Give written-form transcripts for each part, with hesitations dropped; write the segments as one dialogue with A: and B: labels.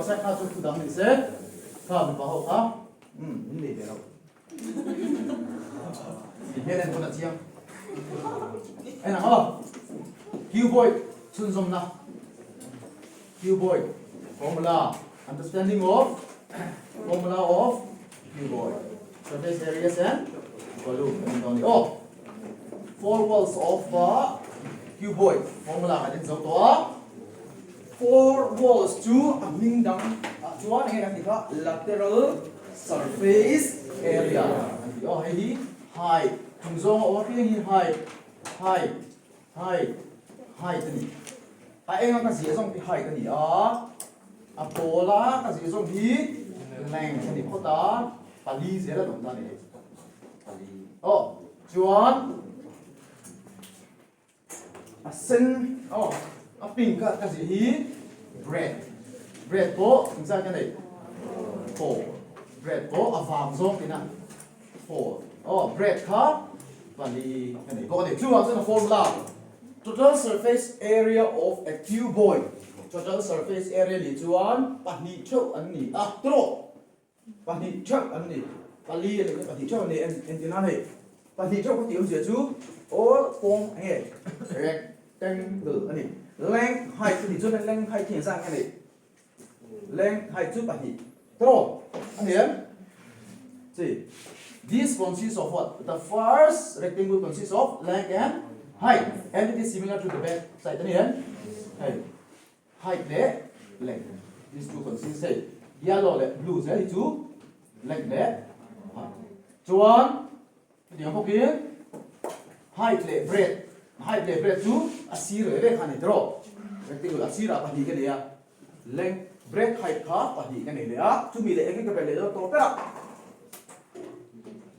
A: sẽ khá chút đám mình sẽ khá mình bảo hậu khá mình để đâu nghe lên con là chiang anh nào không cuboid sun zoom na cuboid formula understanding of cuboid surface areas and volume oh four walls of cuboid formula cái đến dấu to four walls to minh đẳng chuan này là gì đó lateral surface area oh hay height chúng dòng ở phía hình height cái gì anh em cái gì dòng cái height cái gì à pola cái gì dòng gì length cái gì có ta pali gì là đồng ta này pali oh chuan sen pink cái gì hi bread có chúng ta cái này four bread có vàng dòng thế nào four bread khá và đi cái này có thể chú vào là formula total surface area of a cuboid total surface area li chuan pahnih theuh an ni tro pahnih theuh an ni pali le pahnih theuh ni antina nei pahnih theuh có tiểu gì chú all form nghe rectangle ani length height thì chú nên length height hiện sang cái này length height chú pahnih tro anh em see this consists of what? The first rectangle consists of length and height, and it is similar to the back side. Height and length. These two consist. Yellow and blue. These two length and height. Chuan, the other height and breadth. Height and breadth two. Asir le kan draw. Rectangle asir apa ni kan dia? Length, breadth, height ka apa ni kan dia? Tu mi le engke ke le to pera.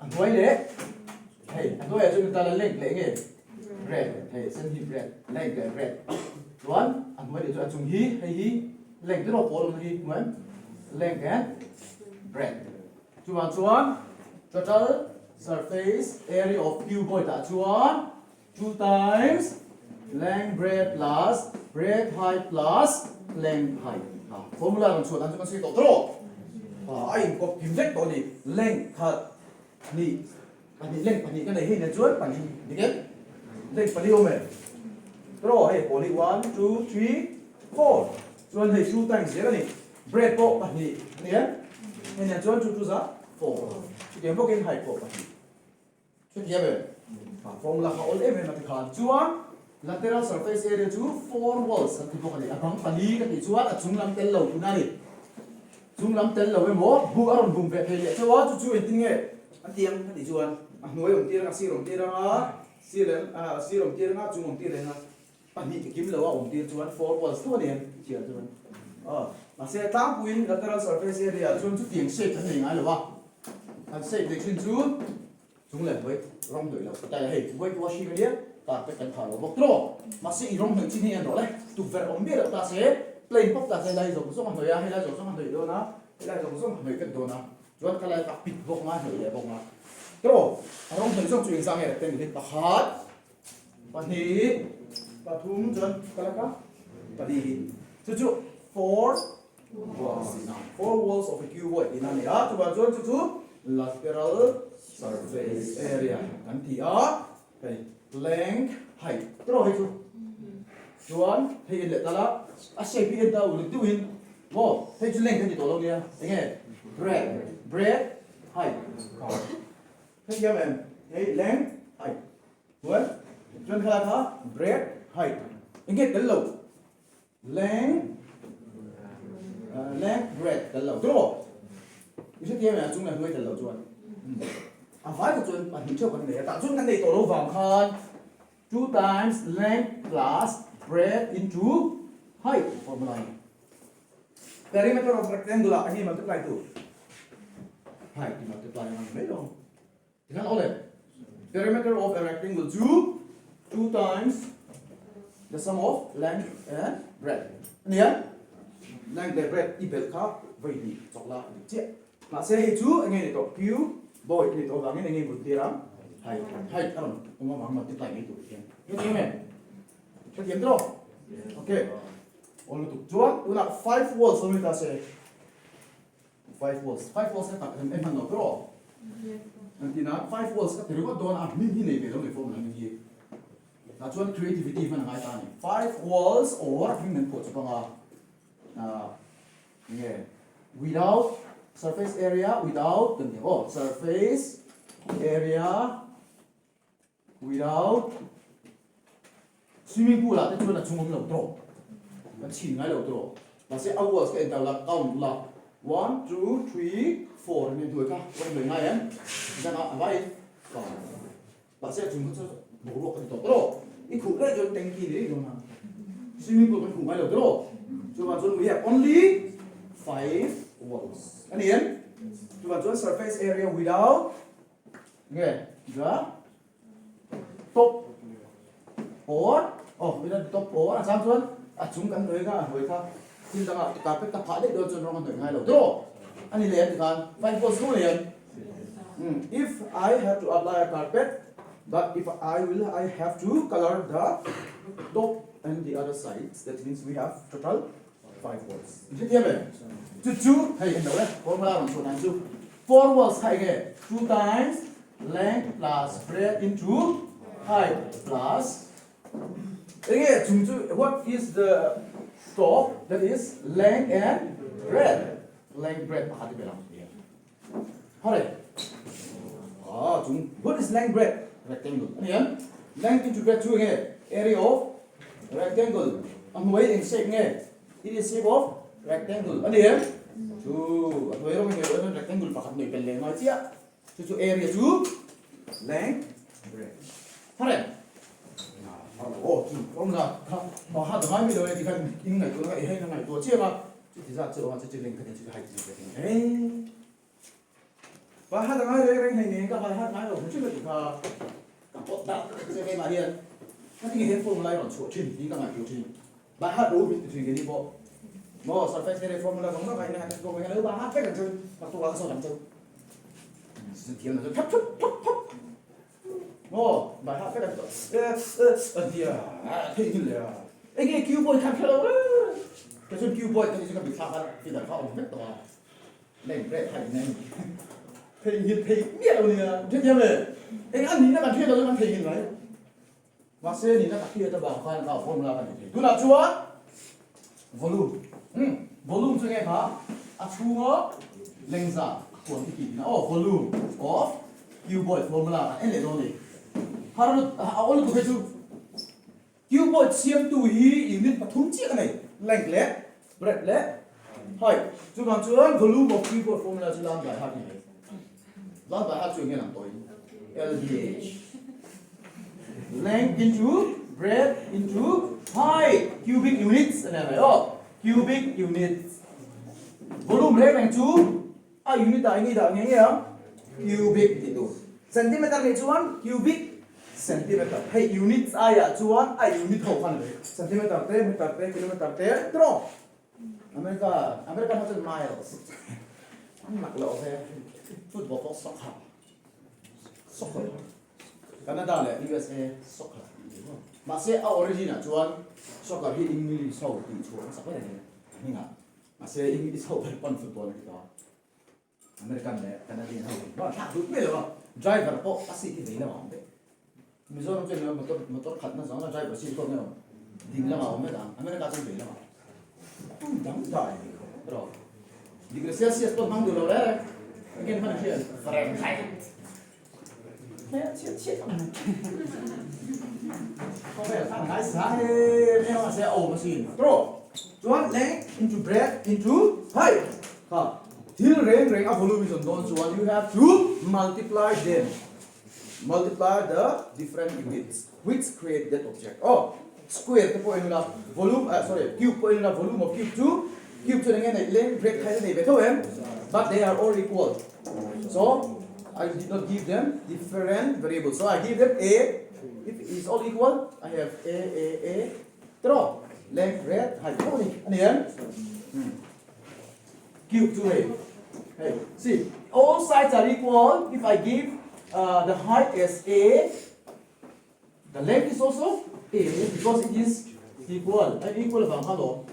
A: Anh quay đấy, anh quay ở chúng ta là length lệ nghe, bread, sen hi bread, length là bread, đúng anh quay để cho chúng hi hay hi, length tức là có luôn hi, đúng length and bread, chuan total surface area of cuboid đã chuan 2 times length breadth plus breadth height plus length height, formula làm chuan anh chúng ta sẽ tổ tổ, anh có phím rách đó đi length thật ni pani length pani cái này hình là chuột pani đi cái length pani ôm này rồi hey poli 1 2 3 4 chuột này chu tăng gì cái này bread po pani này hình là chuột chu ra 4 cái bộ cái height po pani chuột gì vậy formula của all em là cái chuột lateral surface area to four walls cái bộ này abang pani cái chuột ở trung lâm tel lầu chúng ta đi trung lâm tel lầu em bố bu ở vùng về thì chuột chu tin nghe anh tiêm anh đi chuan nuôi ông tiêm xí ông tiêm đó xí ông tiêm đó chung ông tiêm này bạn đi kiếm lâu ông tiêm chuan four walls thôi này chỉ là chuan mà sẽ tám point lateral surface area chuan chút tiền shape thành hình ai là bao anh shape để chuyên chú chúng lại với rong đuổi là tại hệ với qua xí cái đấy ta phải cẩn thận bóc trò mà sẽ rong hình chín hiện rồi đấy tụ về ông biết là ta sẽ plain bóc ta sẽ đây giống số hàng người hay là giống số hàng người đâu nó hay là giống số hàng người cần đâu nó chuan cái này bịt bọc mà hiểu bọc mà, rồi, ông thấy trong chuyện sang này tên là hạt, và thì, và thùng chuan cái này cả, và đi, chú four walls of a cuboid in này á, chú bảo chú lateral surface area, cái thì đây length height, rồi chú, chuan thì lệ ta là, shape hiện đâu được tiêu hình, wow, thấy chú length thì tổ lâu nha, nghe, breadth, height. Thế kia em, hey, length, height. Đúng John khai thá, breadth, height. Anh get đến lầu. Length, breadth, đến lầu. Đúng không? Thế kia em, chúng là hơi đến lầu chuan. Phải của chuan, bạn hiểu chưa vấn đề. Tạo chúng cái này tổ lâu vàng hơn. 2 times length plus breadth into height. Formula. Perimeter of rectangle, anh em multiply to. Height multiply bằng mấy đâu? Thì nó là perimeter of a rectangle 2 times the sum of length and breadth. Nhớ length and breadth equal khác vậy thì chọn là chết. Mà sẽ chú anh em có Q boy thì tôi vào anh em một tia lắm. Hay không? Ông mà multiply mấy tuổi tiền. Như thế này. Cho tiền đâu? Ok. All to John, do not 5 walls. So we can say 5 walls. 5 walls ka em han no pro. And tina 5 walls ka pero don a min hi nei be lo nei form lang hi. Na John creativity man ngai ta ni. 5 walls or min ko chu nga yeah, without surface area without surface area without swimming pool la te chu na chung lo tro na chin ngai lo tro la se hours ka endal la count la 1 2 3 4 ni du ka ko le ngai em ja na vai ka la se chung ko bo ro ka to tro I khu le jo teng ki ni do na swimming pool kan khu ngai lo tro so we have only 5 walls. And again, to surface area without the top or without the top or as one chung kan noi ga hoi ka tin da carpet ta pha de do chon rong ngai lo do ani le kan 5 walls no le if I have to apply a carpet but if I have to color the top and the other sides that means we have total 5 walls. To 2, hey, in the way, formula on 2 4 walls, hey, 2 times length plus breadth into height plus. Again, what is the top? That is length and breadth. Length, breadth, what is length, breadth? Rectangle. Again, length into breadth 2 again. Area of rectangle. I'm waiting, shape again. It is shape of rectangle. Ano yan? Mayroon ng rectangle pakat may pele nga siya. So area 2 length breadth. Pare. formula ha da mai mi lo di kan in ngai to ngai he ngai to che ma ti sa che wa che leng ka che hai ti che ba ha da mai le reng ne ka ba ha ngai lo che le ka pot da che ke ma hian ka ti he formula lo chu chin ni ka ngai chu chin ba ha do bi ti ge ni bo mo surface area formula không có phải là có cái nữa ba ha cái là mà tôi là sao làm chứ tiền là thấp thấp thấp thấp ồ bài hát cái là thì thế như là cái kêu boy tham khảo cái số kêu boy cái cái bị tham ăn thì là họ biết to này cái thành này thì nhìn thì biết rồi nè thế theo này cái anh nhìn nó bạn thuê rồi nó thì nhìn đấy và xe nhìn nó bạn thuê tao bảo khoan bảo formula bạn thì tôi là chúa volume volume cho nghe hả chúa lên ra quần thì nó volume of cuboid formula anh lấy rồi 하루 또 해줘. cuboid chiếm tùy unit và thúng chiếc này length lẽ breadth lẽ hỏi chú bạn chú volume of cuboid formula chú làm bài hát này làm bài hát chú nghe làm tôi LDH length into breadth into height cubic units này này cubic units volume lẽ bằng chú unit đại nghe không cubic itu centimeter này chú ăn cubic centimeter hay unit ai chú ăn unit hậu phần đấy centimeter te meter te kilometer te trò America nó tên miles mặc lộ thế football có soccer Canada là USA soccer mà sẽ origin chú ăn soccer thì English sau thì chú ăn sắp cái này nhưng mà sẽ English sau phải con football này đó American là Canadian hậu mà thằng đúng bây giờ driver có taxi thì đấy là mà đấy Mizoram trên là motor khát nó giống là driver xí con nhau đình là mà mấy đàn America trên đấy là mà không đáng đại rồi degree Celsius tôi mang được rồi đấy cái phần kia Fahrenheit chết không phải là Fahrenheit sáng em mà sẽ ổn machine rồi Chuan length into breadth into height till range of volume is unknown so you have to multiply them multiply the different units which create that object square cái point là volume cube point là volume of cube 2 cube cho nên này length breadth height này vậy thôi em but they are all equal so I did not give them different variables so I give them a if it is all equal I have a draw length breadth height thôi anh em cube 2 hey see all sides are equal if I give the height is a the length is also a because it is equal and equal bằng hello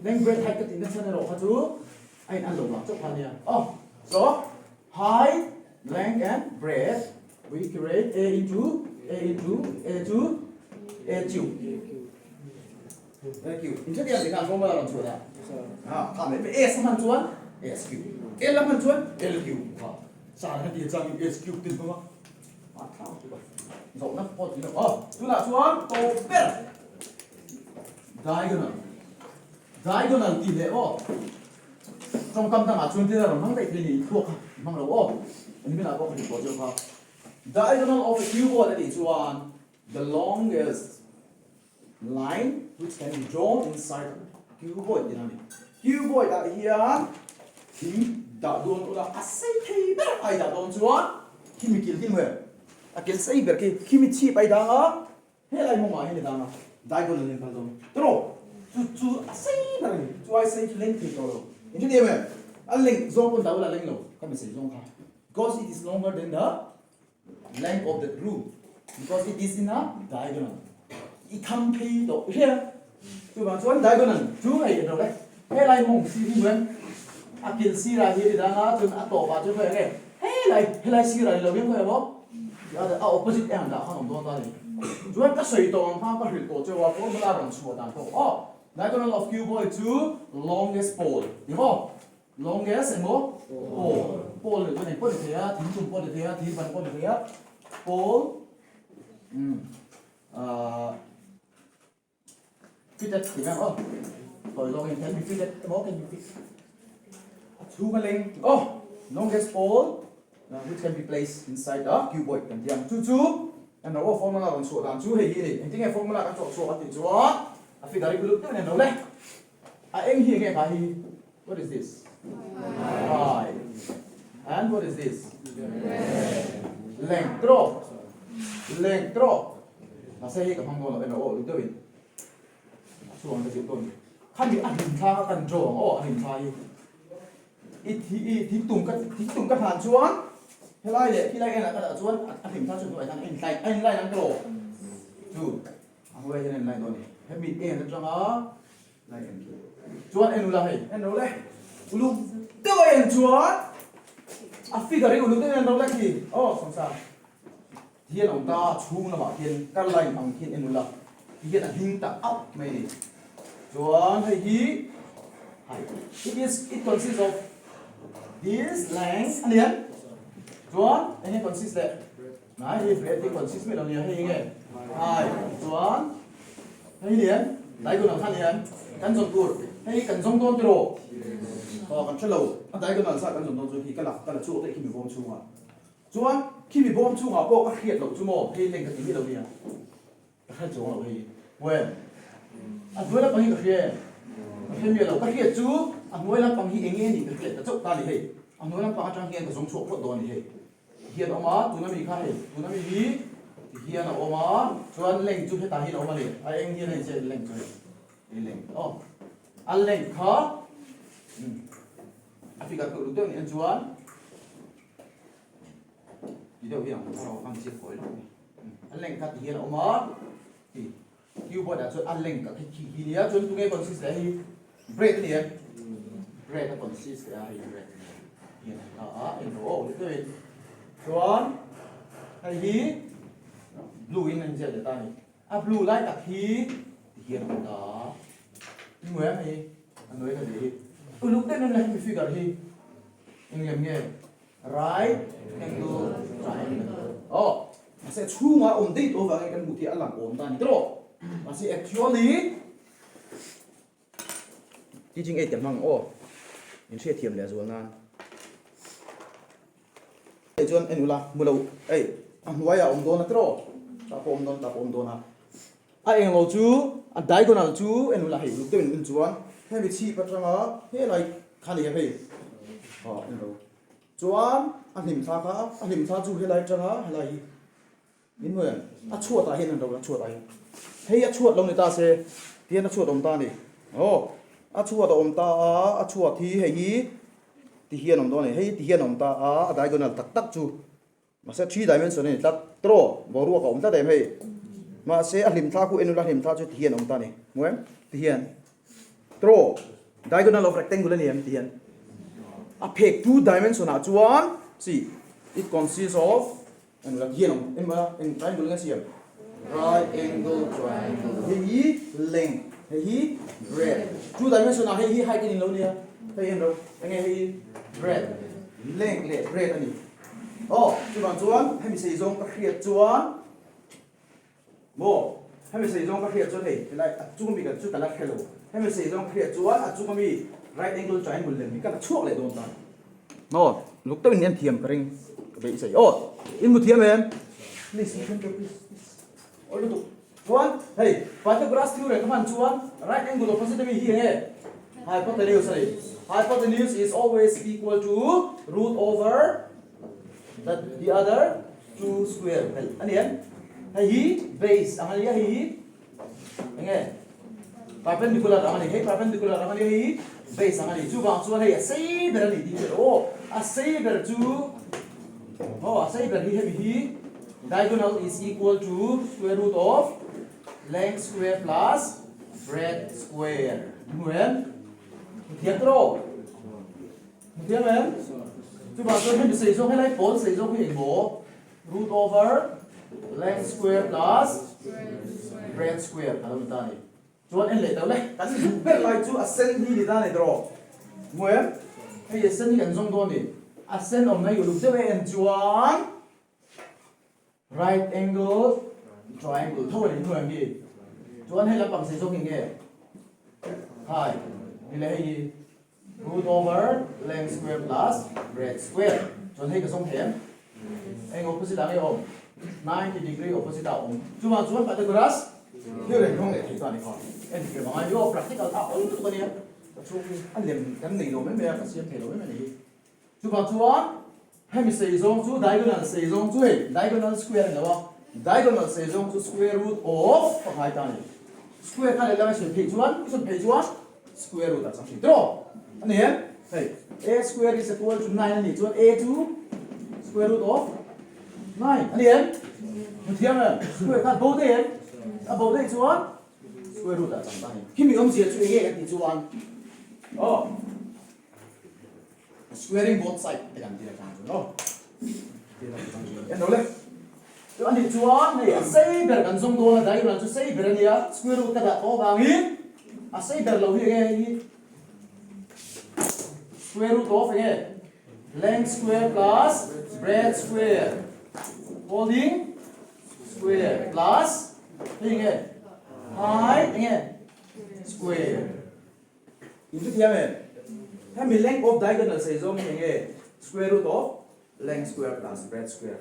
A: length breadth height cái tính chân này rồi hả chú anh ăn lẩu chốc vào nè so height length and breadth we create a into a cube a cube in chất điện thì làm formula làm chuột à thằng đấy a xong hẳn chuột s cube l hẳn chuột l cube sao nó đi sang s cube tin không ạ thao chú rộng lắm có tí nào chú nào chuột tô bet diagonal tỷ lệ trong tâm tăng chuột thì là nó mang đại tỷ lệ thuộc mang đâu anh biết là có phải có chưa không diagonal of a cuboid that is one the longest line which can be drawn inside cuboid gì nào cuboid ở here thì đã đồn là asay thì bé ai đã đồn chuột khi mình kêu người cái say bé khi mình chỉ bay đang hay là mong mỏi hay là đang diagonal lên phần đó chú asay này chú asay thì lên thì rồi anh thấy không anh lên zoom con đâu là lên đâu các mình sử dụng ha because it is longer than the length of the groove because it is in a diagonal it can be here chú bảo chú diagonal chú này rồi đấy hay là mong xí thì muốn akil xí ra here đang chú tổ vào chú phải nghe hay là xí ra lâu biết phải không à opposite end là không đồng đó này chú cái sợi tổ pha cái hình tổ cho vào formula bằng số đàn tổ diagonal of cuboid to longest pole đúng không longest and more pole là cái này pole thế á, thím chung pole thế á, thím văn pole thế á, pole, fitted thì nào rồi long and can be fitted, more can be fitted. Two cái length, longest pole, which can be placed inside the cuboid, and the two, and the formula bằng số làm chú hệ gì này, anh thấy cái formula cái số thì chú á, figure cái lúc này nó đấy, em hiểu nghe cái what is this? Height. And what is this? Length drop. Nó sẽ cái phong độ là nó đúng rồi. Xuống cái chữ tôi. Khăn bị ảnh hình tha cần trổ ảnh hình tha gì? Ít tùng các hàn xuống. Thế lại để khi lại là cái đã xuống ảnh hình tha xuống rồi anh lại đang trổ. Chú. Vậy thế này rồi. Hết bị em nó cho nó. Lại em. Chuan em là hay. Em đâu đấy. Ulu tao em chuan. Figure cái ulu tao em đâu đấy kì. Xong sao? Thiên ông ta chu nó bảo thiên cái lạnh bằng thiên em là. Thiên là hình ta ốc mày. Chuan hay gì? Hay. It consists of this length anh liền. Chuan anh consists đấy. Này thì breadth thì consists mấy đồng nhiều hay nghe. Hay. Chuan hay liền. Đấy cũng làm sao liền. Căn dòng cột hay căn dòng tôn trổ. Còn chất lầu, đấy cái lần sau căn dòng tôn trổ thì cái là chỗ đấy khi mình bom chung à. Chuan khi mình bom chung à, bộ các khiết lầu chung mồ hay lên cái gì đâu nhỉ? Các chỗ là gì? Quên. Với là bằng cái khiết. Khi mình lầu các khiết chú, với là bằng cái nghe thì cái khiết là chốc ta đi hết. Với là bằng trang khiết cái dòng chỗ đồ đi hết. Khiết ở má, tụi nó bị khai, tụi nó bị gì? Khiết ở má, chuan lên chú hết ta hết ở má liền. Anh hier này sẽ lên chú. Lên. Anh lên khó. Figure cái đối tượng này anh chuan. Đi đâu hiểu? Sao bằng chiếc khối rồi. Anh lên cắt hier ở má. Thì cuboid đã chuan anh lên cái khí này chuan tụi nghe consist đấy. Bread này. Bread nó consist đấy bread. Here. Anh đổ đối tượng. Chuan. Hay gì? Blue in anh sẽ để ta này. Blue light đặt khí. Here đó. Nhưng mà hay anh nói cái gì? Lúc đấy nó là cái figure gì? Anh nghe right angle triangle. Nó sẽ chu mà ổn định over cái mục tiêu làm ổn ta nhỉ? Nó sẽ actually teaching ấy tiếng Hàn mình sẽ thiểm để rồi nè. Để cho anh là mua đâu? Why ông đó nó trò? Ta ôm đó na. Anh lâu chú, anh diagonal chú, anh là hiểu lúc đấy mình chuan. Hay bị chi bắt ra thế lại khăn gì vậy? Anh đâu? Chuan, anh hình tha chú hay lại ra hay lại những người chuột ta hiện đâu là chuột ta hiện. Hay chuột lâu người ta sẽ tiền chuột ông ta này. Chuột ông ta chuột thì hay gì? Thì hiện ông đó này hay thì hiện ông ta diagonal tắc chú. Mà sẽ 3 dimension này tắc trò, bỏ ruột ông ta đem hay. Mà sẽ hình tha của anh là hình tha chú thì hiện ông ta này. Muốn? Thì hiện. Trô diagonal of rectangle ni em tian a phek two dimensional chuan see it consists of and la hian in triangle nga siam right angle triangle hi length hi breadth two dimensional hi height ni lo nia thấy em đâu anh nghe hi breadth length le breadth ani chu ban chuan hay mi sei zong ka khiat chuan bo hay mi sei zong ka khiat chuan hei lại chu mi ka chu ka la khelo hay mi sei zong khiat chuan chu ka mi right angle triangle le mi ka chuak le don ta no lúc tới mình thiềm cái ring bị sấy in một thiềm em please lúc tục chuan hey Pythagoras theorem các bạn chuan right angle opposite mi hi he hypotenuse hypotenuse is always equal to root over the other two square anh em hay hi base ang ali hi nghe perpendicular ang ali hey perpendicular ang ali hi base ang ali chu bang chuan hey sei ber ali di a sei ber chu a sei ber hi diagonal is equal to square root of length square plus breadth square nguyên thiệt rồi thiệt em chu bang chuan hay sei zo hay lai pon sei zo hi bo root over length square plus breadth square kalau ta ni chuan en le tau le kan bet lai chu ascend hi ta ni dro nguyên hay ascend hi kan zong do ni ascend om nai lu te en chuan right angle triangle thôi ni nuang gi chuan hay la pang sei zo ki nge hai ni le hi root over length square plus breadth square chuan hay ka song hem anh opposite ang om 90 degree opposite ang chu ma chuan Pythagoras theorem không để thấy toàn này còn em kiểu mà vô practical à ôi tụi này chu anh liền cái này rồi mấy mẹ phải xem thể rồi mấy này chu ma chuan hay mình xây dựng chu diagonal xây dựng chu diagonal square này đúng không diagonal xây dựng chu square root of hai ta này square cái này là mình phải chuan square root là sao thì đó anh em hey a square is equal to 9 này chuan a to square root of 9 anh em một thiam này square cái bầu đây bầu đây chuan square root là sao ta này khi mình gì chu a thì chuan squaring both sides để làm gì là càng rồi em nói lên cho anh đi chuan này xây bề gần sông đô là đấy là chú xây bề này square root cái đã to vàng ít xây bề lâu như cái square root of cái length square plus breadth square holding square plus cái gì height nghe square ini dia men hay mình length of diagonal xây dựng như nghe square root of length square plus breadth square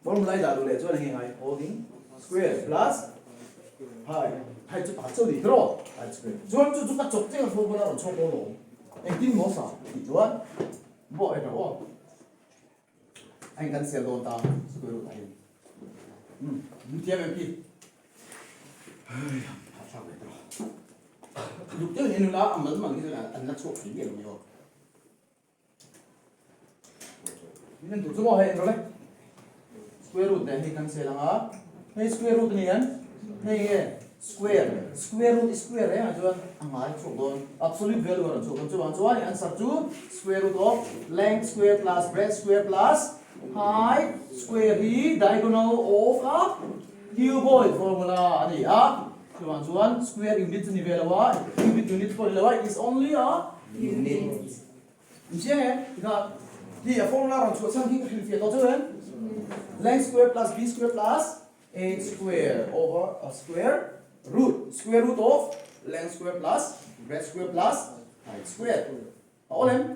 A: bốn lại giả đồ lệ cho nên ngay holding square plus hai chút bắt đầu đi rồi hai square chuan chu các chục cái formula là cho cô lộ anh tin một sao thì chuan bộ này đó anh cần xem đồ ta square root này thêm em kia sao vậy đó lúc trước hiện là anh vẫn cái là anh đã chụp cái gì rồi nên tụi chúng hay rồi đấy square root này thì cần sẽ là hay square root này hay square root is square đấy à chú anh nói chụp luôn absolute value là chụp chú bạn chú anh answer chú square root of length square plus breadth square plus height square the diagonal of a cuboid formula ani chú bạn square unit ni velawa unit formula is only a unit chứ thì formula là chú sang khi phiền đó chứ length square plus b square plus a square over a square root of length square plus breadth square plus height square all em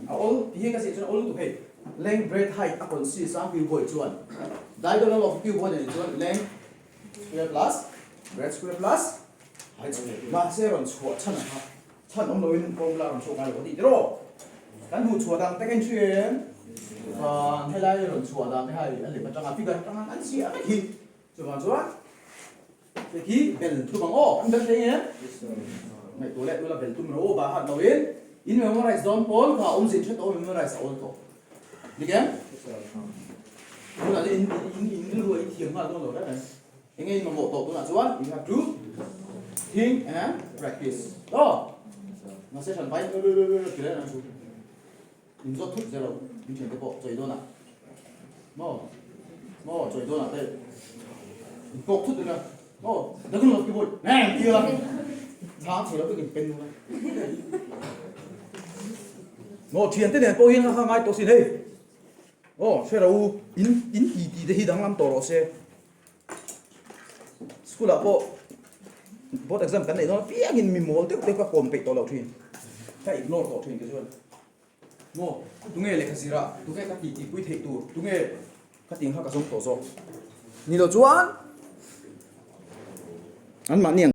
A: all here cái gì cho all to hey length breadth height a consist sang cuboid chuan diagonal of cuboid này chuan length square plus breadth square plus height square mà sẽ còn chuột chân ông nói formula còn chuột cái gì đó kan hu chua dang taken chuen hay lai ron chua dang hay anh lấy bắt figure trang anh si anh hi chua ki bel tu bang anh bel thế nhé mày tu là bel tu mà ba hạt đầu in memorize don paul ka zin chet memorize all to đi kém là in lu in thieng mà don rồi đấy anh em mà một tổ tu là chua you have to think and practice đó nó sẽ thành bay kiểu đấy là mình rót thuốc ra đâu mình chuyển cái bộ trời đô nè mò mò trời đô nè đây cột thuốc được nè mò nó cứ lột cái bụi nè kia tháng thì nó cứ cái luôn mò chuyển tới này bôi nó ngay tôi xin đây sẽ đâu in thì đang làm tổ rồi sẽ school là bộ bộ exam cái này nó biết nhìn mình muốn tiếp tục các công việc tổ đầu tiên phải ignore tổ tiên cái chuyện ngô tụi nghe lấy cái gì ra tụi nghe các tỷ quý thể tụi nghe các tiếng khác cả giống tổ rồi nhìn đầu chuan anh mà niềng